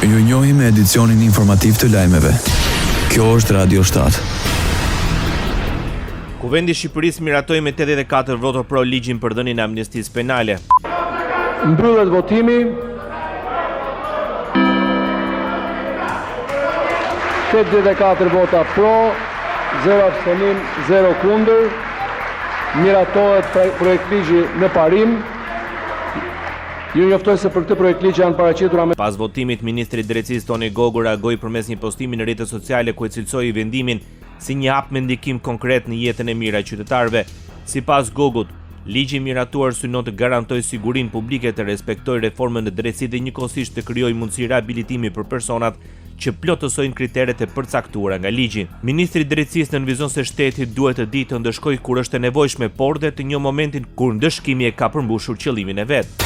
Ju njohim me edicionin informativ të lajmeve. Kjo është Radio 7. Kuvendi i Shqipërisë miratoi me 84 vota pro ligjin për dhënien e amnistisë penale. Mbyllet votimi. 84 vota pro, 0 abstenim, 0 kundër. Miratohet projekt ligji në parim. Ju njoftoj se për këtë projekt ligj janë paraqitura me... Pas votimit, ministri i Drejtësisë Toni Gogu reagoi përmes një postimi në rrjetet sociale ku e cilësoi vendimin si një hap me ndikim konkret në jetën e mirë e qytetarëve. Sipas Gogut, ligji i miratuar synon të garantojë sigurinë publike, të respektojë reformën në drejtësi dhe njëkohësisht të krijojë mundësi rehabilitimi për personat që plotësojnë kriteret e përcaktuara nga ligji. Ministri i Drejtësisë nënvizon se shteti duhet të ditë të ndëshkojë kur është e nevojshme, por dhe të njohë momentin kur ndëshkimi e ka përmbushur qëllimin e vet.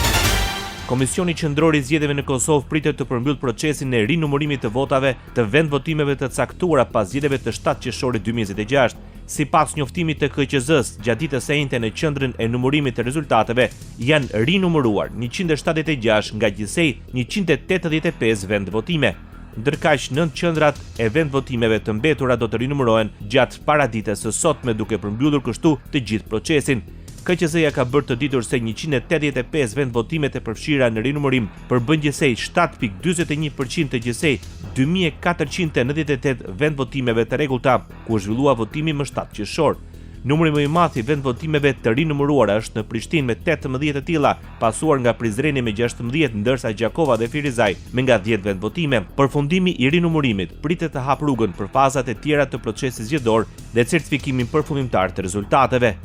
Komisioni Qendror i Zgjedhjeve në Kosovë pritet të përmbyll procesin e rinumërimit të votave të vendvotimeve të caktuara pas zgjedhjeve të 7 qershorit 2026. Sipas njoftimit të KQZ-s, gjatë ditës së njëjtë në qendrën e numërimit të rezultateve janë rinumëruar 176 nga gjithsej 185 vendvotime. Ndërkaq 9 qendrat e vendvotimeve të mbetura do të rinumërohen gjatë paraditës së sotme, duke përmbyllur kështu të gjithë procesin. KQZ-ja ka bërë të ditur se 185 vendvotimet e përfshira në rinumërim përbën gjithsej 7.41% të gjithsej 2498 vendvotimeve të rregullta, ku zhvillua votimi më 7 qershor. Numri më i madh i vendvotimeve të rinumëruara është në Prishtinë me 18 të tilla, pasuar nga Prizreni me 16, ndërsa Gjakova dhe Firizaj me nga 10 vendvotime. Përfundimi i rinumërimit pritet të hap rrugën për fazat e tjera të procesit zgjedhor dhe certifikimin përfundimtar të rezultateve.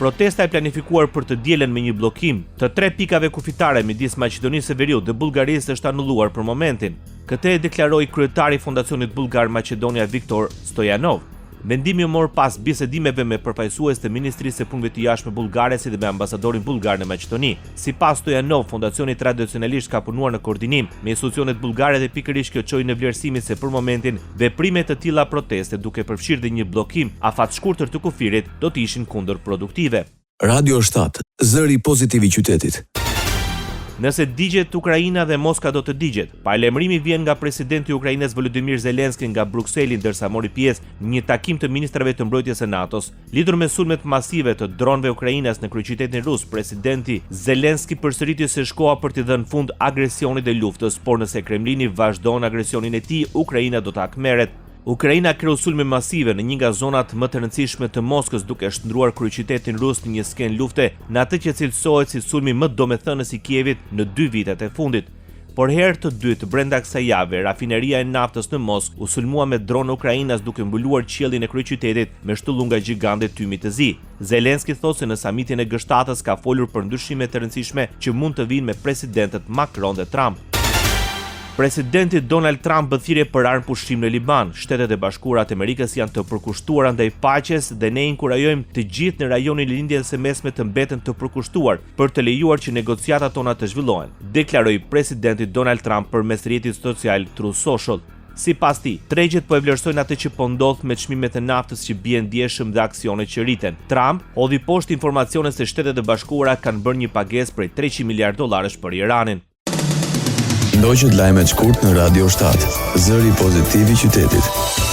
Protesta e planifikuar për të dielën me një bllokim të 3 pikave kufitare midis Maqedonisë së Veriut dhe Bullgarisë është anulluar për momentin. Këtë e deklaroi kryetari i Fondacionit Bullgar Maqedonia Viktor Stojanov. Vendimi u mor pas bisedimeve me përfaqësues të Ministrisë së Punëve të Jashtme bullgare si dhe me ambasadorin bullgar në Maqedoni. Sipas Stojanov, fondacioni tradicionalisht ka punuar në koordinim me institucionet bullgare dhe pikërisht kjo çoi në vlerësimin se për momentin veprime të tilla proteste, duke përfshirë dhe një bllokim afatshkurtër të kufirit, do të ishin kundërproduktive. Radio 7, zëri pozitiv i qytetit. Nëse digjet Ukraina dhe Moska do të digjet. Paralajmërimi vjen nga presidenti i Ukrainës Volodymyr Zelensky nga Brukseli, ndërsa mori pjesë në një takim të ministrave të mbrojtjes së NATO-s. Lidhur me sulmet masive të dronëve ukrainas në kryeqytetin rus, presidenti Zelensky përsëriti se shkoa për t'i dhënë fund agresionit dhe luftës, por nëse Kremlini vazhdon agresionin e tij, Ukraina do të akmeret. Ukraina kreu sulme masive në një nga zonat më të rëndësishme të Moskës, duke shndruar kryeqytetin rus në një skenë lufte në atë që cilësohet si sulmi më domethënës i Kievit në 2 vitet e fundit. Por herë të dytë brenda kësaj jave, rafineria e naftës në Moskë u sulmua me dronë ukrainas duke mbuluar qiellin e kryeqytetit me shtullunga gjigande tymi të zi. Zelensky thotë se në samitin e G7-s ka folur për ndryshime të rëndësishme që mund të vinë me presidentët Macron dhe Trump. Presidenti Donald Trump bë thirrje për armë pushim në Liban. Shtetet e Bashkuara të Amerikës janë të përkushtuara ndaj paqes dhe ne inkurajojmë të gjithë në rajonin e lindjes së mesme të mbeten të përkushtuar për të lejuar që negociatat tona të zhvillohen, deklaroi presidenti Donald Trump përmes rrjetit social Truth Social. Sipas tij, tregjet po e vlerësojnë atë që po ndodh me çmimet e naftës që bien ndjeshëm dhe aksionet që rriten. Trump hodhi poshtë informacionin se Shtetet e Bashkuara kanë bërë një pagesë prej $300 miliardë për Iranin. Ndoqët lajmet shkurt në Radio 7, zëri pozitiv i qytetit.